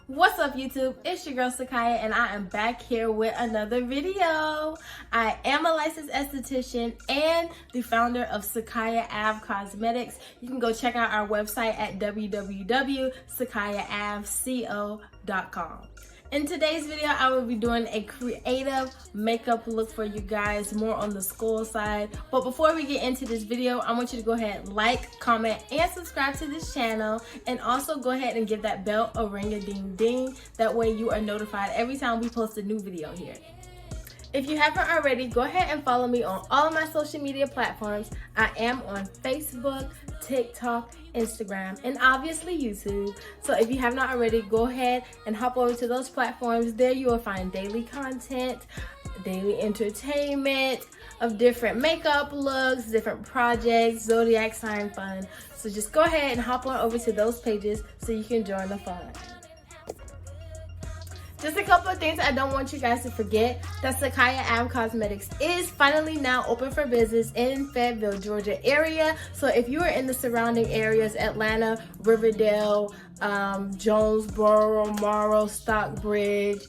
What's up YouTube? It's your girl Sakaya and I am back here with another video. I am a licensed esthetician and the founder of Sakaya Ave Cosmetics. You can go check out our website at www.sakayaavco.com. In today's video, I will be doing a creative makeup look for you guys, more on the school side. But before we get into this video, I want you to go ahead and like, comment, and subscribe to this channel. And also go ahead and give that bell a ring-a-ding-ding. That way you are notified every time we post a new video here. If you haven't already, go ahead and follow me on all of my social media platforms. I am on Facebook, TikTok, Instagram, and obviously YouTube. So if you have not already, go ahead and hop over to those platforms. There you will find daily content, daily entertainment of different makeup looks, different projects, zodiac sign fun. So just go ahead and hop on over to those pages so you can join the fun. Just a couple of things I don't want you guys to forget, that Sakaya Ave Cosmetics is finally now open for business in Fayetteville, Georgia area. So if you are in the surrounding areas, Atlanta, Riverdale, Jonesboro, Morrow, Stockbridge,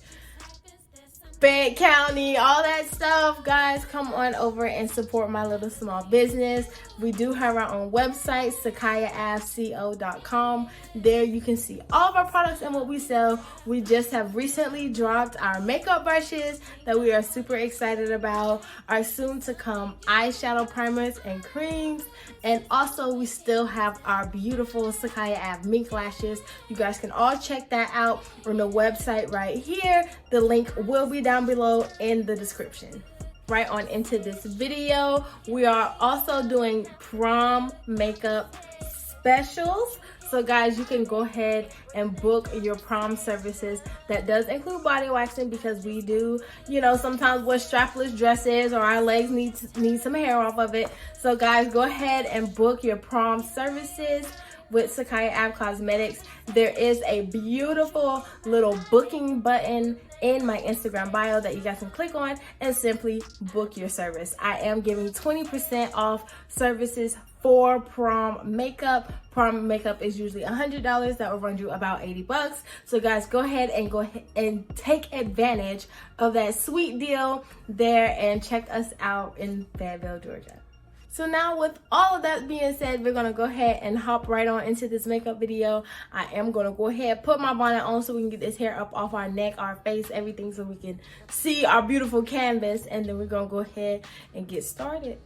Fayette County, all that stuff, guys, come on over and support my little small business. We do have our own website, sakayaavco.com. There you can see all of our products and what we sell. We just have recently dropped our makeup brushes that we are super excited about, our soon to come eyeshadow primers and creams, and also we still have our beautiful Sakaya Ave mink lashes. You guys can all check that out on the website right here. The link will be down below in the description. Right on into this video, we are also doing prom makeup specials. So guys, you can go ahead and book your prom services. That does include body waxing, because we do, you know, sometimes wear strapless dresses or our legs need some hair off of it. So guys, go ahead and book your prom services with Sakaya Ave Cosmetics. There is a beautiful little booking button in my Instagram bio that you guys can click on and simply book your service. I am giving 20% off services for prom makeup. Prom makeup is usually $100. That will run you about 80 bucks. So guys, go ahead and take advantage of that sweet deal there and check us out in Fayetteville, Georgia. So now with all of that being said, we're gonna go ahead and hop right on into this makeup video. I am gonna go ahead, put my bonnet on so we can get this hair up off our neck, our face, everything, so we can see our beautiful canvas, and then we're gonna go ahead and get started.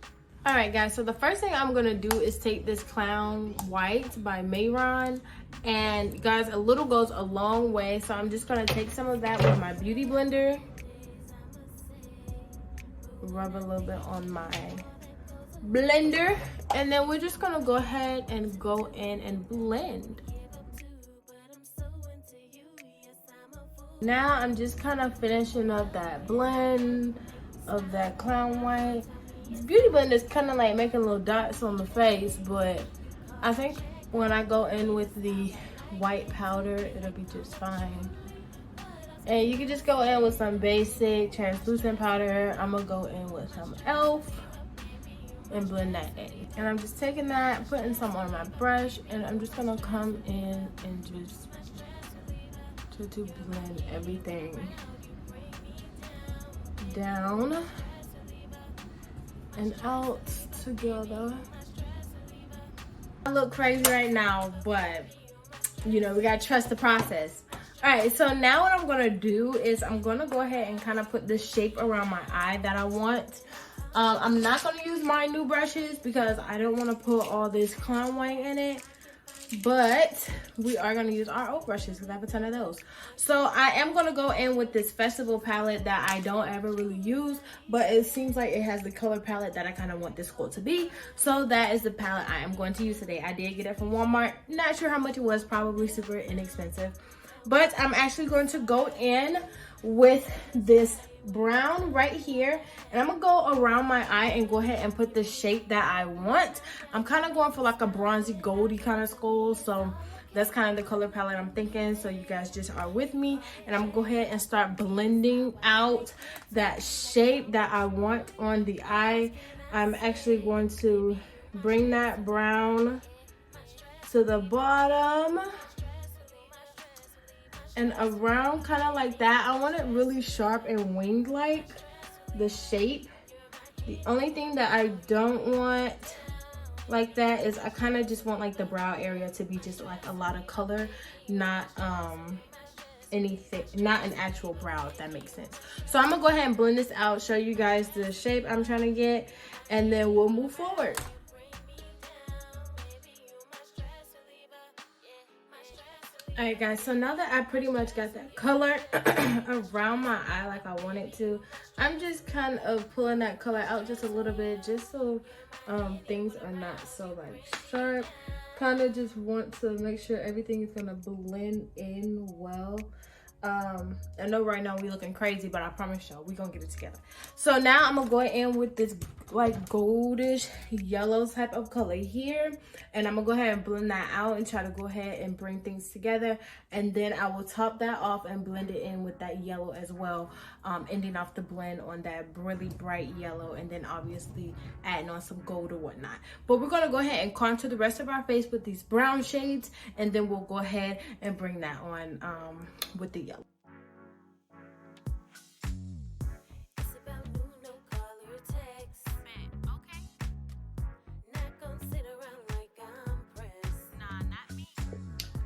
All right guys, so the first thing I'm gonna do is take this Clown White by Mayron, and guys, a little goes a long way, so I'm just gonna take some of that with my beauty blender, rub a little bit on my blender, and then we're just gonna go ahead and go in and blend. Now I'm just kind of finishing up that blend of that Clown White. Beauty blender is kind of like making little dots on the face, but I think when I go in with the white powder, it'll be just fine. And you can just go in with some basic translucent powder. I'm gonna go in with some e.l.f. and blend that in. And I'm just taking that, putting some on my brush, and I'm just gonna come in and just to blend everything down and out together. I look crazy right now, but you know, we gotta trust the process. All right, so now what I'm gonna do is I'm gonna go ahead and kind of put this shape around my eye that I want. I'm not gonna use my new brushes because I don't want to put all this Clown White in it, but we are gonna use our old brushes because I have a ton of those. So I am gonna go in with this festival palette that I don't ever really use, but it seems like it has the color palette that I kind of want this school to be. So that is the palette I am going to use today. I did get it from Walmart. Not sure how much it was, probably super inexpensive. But I'm actually going to go in with this brown right here, and I'm gonna go around my eye and go ahead and put the shape that I want. I'm kind of going for like a bronzy goldy kind of skull, so that's kind of the color palette I'm thinking, so you guys just are with me. And I'm gonna go ahead and start blending out that shape that I want on the eye. I'm actually going to bring that brown to the bottom And around kind of like that, I want it really sharp and winged like the shape. The only thing that I don't want like that is I kind of just want like the brow area to be just like a lot of color, not anything, not an actual brow, if that makes sense. So I'm gonna go ahead and blend this out, show you guys the shape I'm trying to get, and then we'll move forward. Alright guys, so now that I pretty much got that color around my eye like I want it to, I'm just kind of pulling that color out just a little bit, just so things are not so like sharp. Kind of just want to make sure everything is gonna blend in well. I know right now we looking crazy, but I promise y'all we gonna get it together. So now I'm gonna go in with this like goldish yellow type of color here, and I'm gonna go ahead and blend that out and try to go ahead and bring things together, and then I will top that off and blend it in with that yellow as well, ending off the blend on that really bright yellow, and then obviously adding on some gold or whatnot. But we're gonna go ahead and contour the rest of our face with these brown shades, and then we'll go ahead and bring that on with the yellow.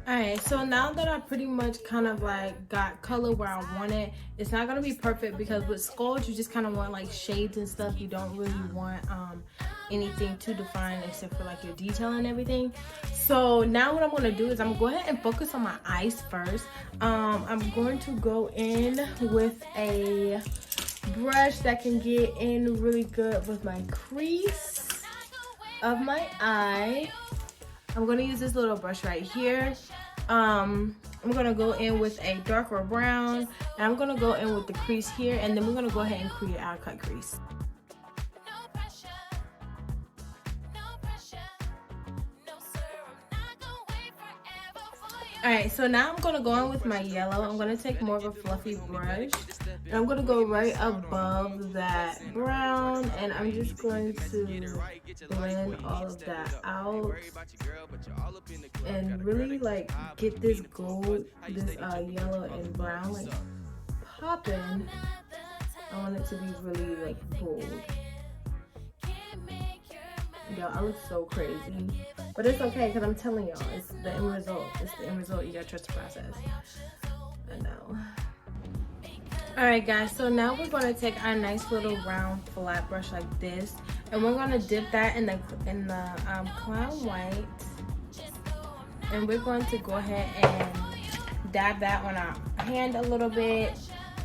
Alright, so now that I pretty much kind of like got color where I want it, it's not gonna be perfect because with skulls you just kind of want like shades and stuff. You don't really want anything too defined except for like your detail and everything. So now what I'm gonna do is I'm gonna go ahead and focus on my eyes first. I'm going to go in with a brush that can get in really good with my crease of my eye. I'm gonna use this little brush right here. I'm gonna go in with a darker brown, and I'm gonna go in with the crease here, and then we're gonna go ahead and create our cut crease. Alright, so now I'm gonna go in with my yellow. I'm gonna take more of a fluffy brush, and I'm gonna go right above that brown, and I'm just going to blend all of that out and really like get this gold, this yellow and brown like popping. I want it to be really like bold. Yo, I look so crazy, but it's okay because I'm telling y'all, it's the end result. It's the end result. You gotta trust the process. I know. All right, guys. So now we're gonna take our nice little round flat brush like this, and we're gonna dip that in the clown white, and we're going to go ahead and dab that on our hand a little bit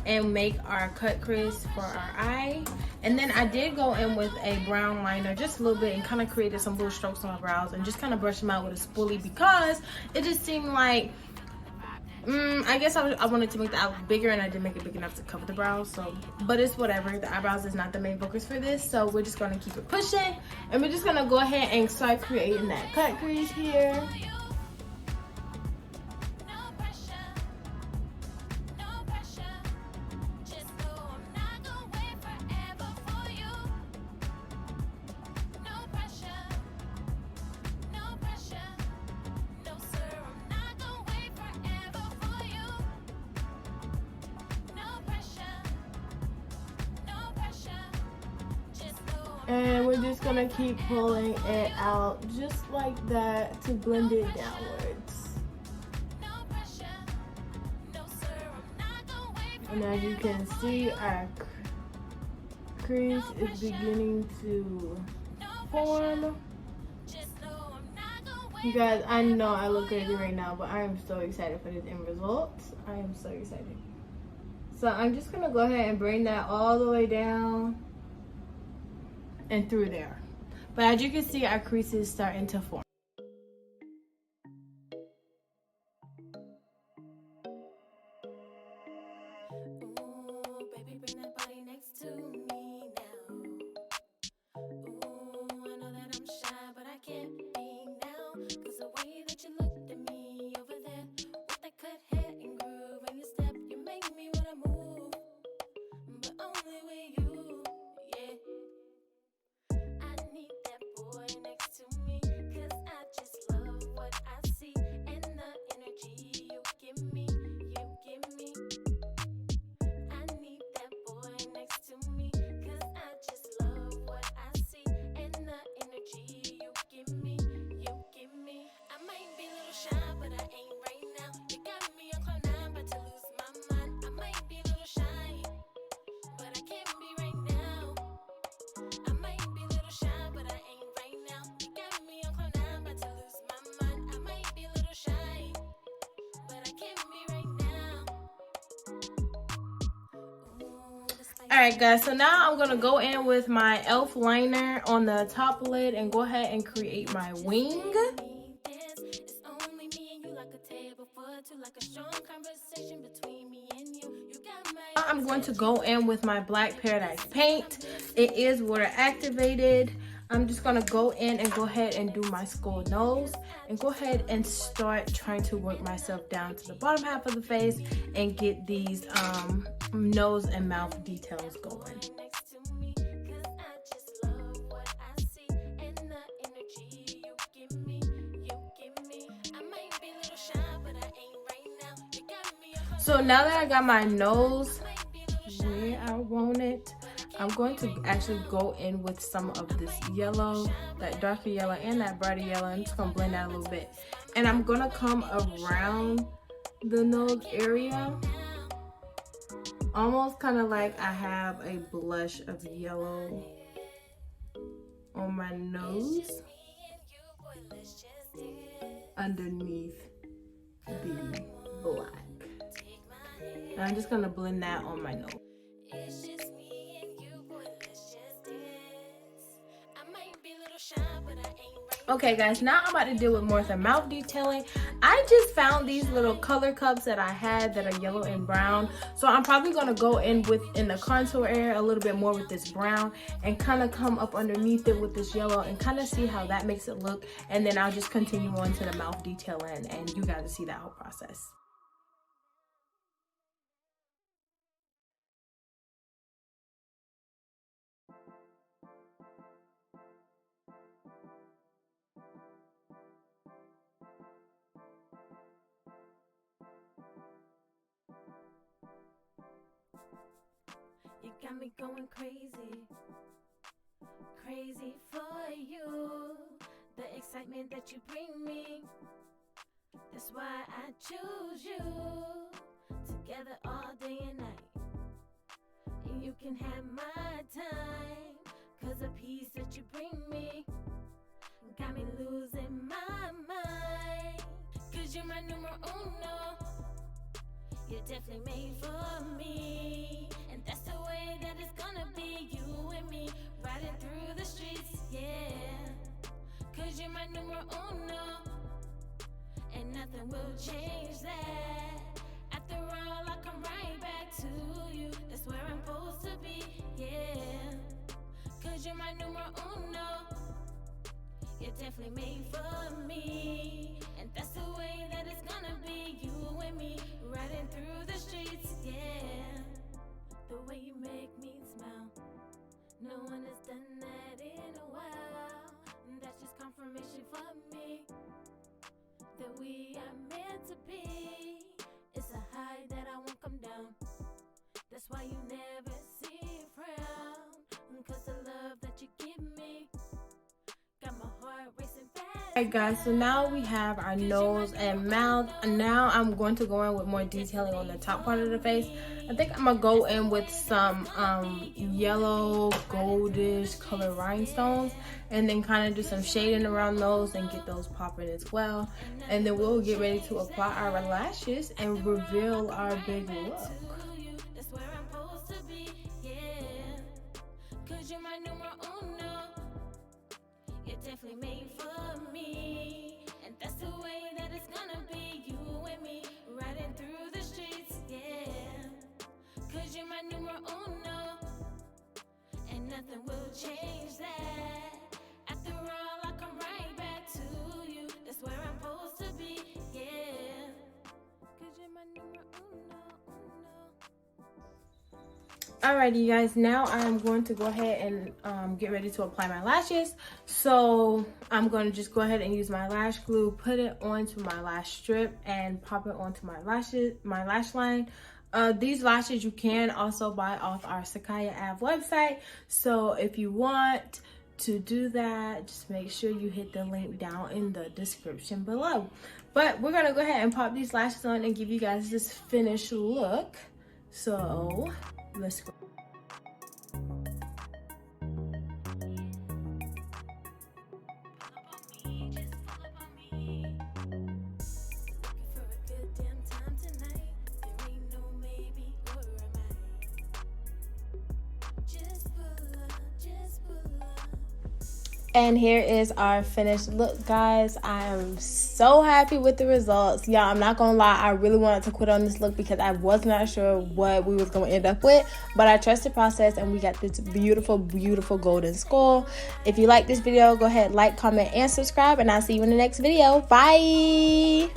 and make our cut crease for our eye. And then I did go in with a brown liner just a little bit and kind of created some little strokes on my brows and just kind of brush them out with a spoolie because it just seemed like I guess I wanted to make the eye bigger, and I didn't make it big enough to cover the brows. So, but it's whatever. The eyebrows is not the main focus for this, so we're just gonna keep it pushing, and we're just gonna go ahead and start creating that cut crease here. And we're just gonna keep pulling it out just like that to blend it downwards. And as you can see, our crease is beginning to form. You guys, I know I look crazy right now, but I am so excited for this end result. I am so excited. So I'm just gonna go ahead and bring that all the way down and through there. But as you can see, our crease is starting to form. Alright guys, so now I'm gonna go in with my e.l.f. liner on the top lid and go ahead and create my wing. I'm going to go in with my black Paradise paint. It is water activated. I'm just gonna go in and go ahead and do my skull nose and go ahead and start trying to work myself down to the bottom half of the face and get these nose and mouth details going. So now that I got my nose where I want it, I'm going to actually go in with some of this yellow, that darker yellow and that brighter yellow. I'm just gonna blend that a little bit. And I'm gonna come around the nose area, almost kind of like I have a blush of yellow on my nose underneath the black. And I'm just gonna blend that on my nose. Okay guys, now I'm about to deal with more of the mouth detailing. I just found these little color cups that I had that are yellow and brown. So I'm probably gonna go in the contour area a little bit more with this brown and kind of come up underneath it with this yellow and kind of see how that makes it look. And then I'll just continue on to the mouth detailing and you guys see that whole process. You got me going crazy, crazy for you. The excitement that you bring me, that's why I choose you. Together all day and night, and you can have my time. Cause the peace that you bring me got me losing my mind. Cause you're my numero uno, you're definitely made for me. And that's the way that it's gonna be, you and me, riding through the streets, yeah. Cause you're my numero uno, and nothing will change that. After all, I come right back to you, that's where I'm supposed to be, yeah. Cause you're my numero uno, you're definitely made for me. And that's the way that it's gonna be, you and me, riding through the streets, yeah. The way you make me smile, no one has done that in a while. That's just confirmation for me that we are meant to be. It's a high that I won't come down, that's why you never see a frown. Cause the love that you give me got my heart racing fast. Alright guys, so now we have our nose and mouth. And now I'm going to go in with more detailing on the top part of the face. I think I'm gonna go in with some yellow goldish color rhinestones and then kind of do some shading around those and get those popping as well. And then we'll get ready to apply our lashes and reveal our big look. Definitely made for me, and that's the way that it's gonna be, you and me, riding through the streets, yeah. Cause you're my numero uno, and nothing will change that. After all, I come right back to you, that's where I'm supposed to be, yeah. Cause you're my numero uno. Alrighty you guys, now I'm going to go ahead and get ready to apply my lashes. So I'm going to just go ahead and use my lash glue, put it onto my lash strip and pop it onto my lash line. These lashes you can also buy off our Sakaya Ave website. So if you want to do that, just make sure you hit the link down in the description below. But we're going to go ahead and pop these lashes on and give you guys this finished look. So let's go. And here is our finished look, guys. I am so happy with the results. Y'all, I'm not gonna lie, I really wanted to quit on this look because I was not sure what we was gonna end up with, but I trust the process and we got this beautiful, beautiful golden skull. If you like this video, go ahead, like, comment, and subscribe, and I'll see you in the next video. Bye.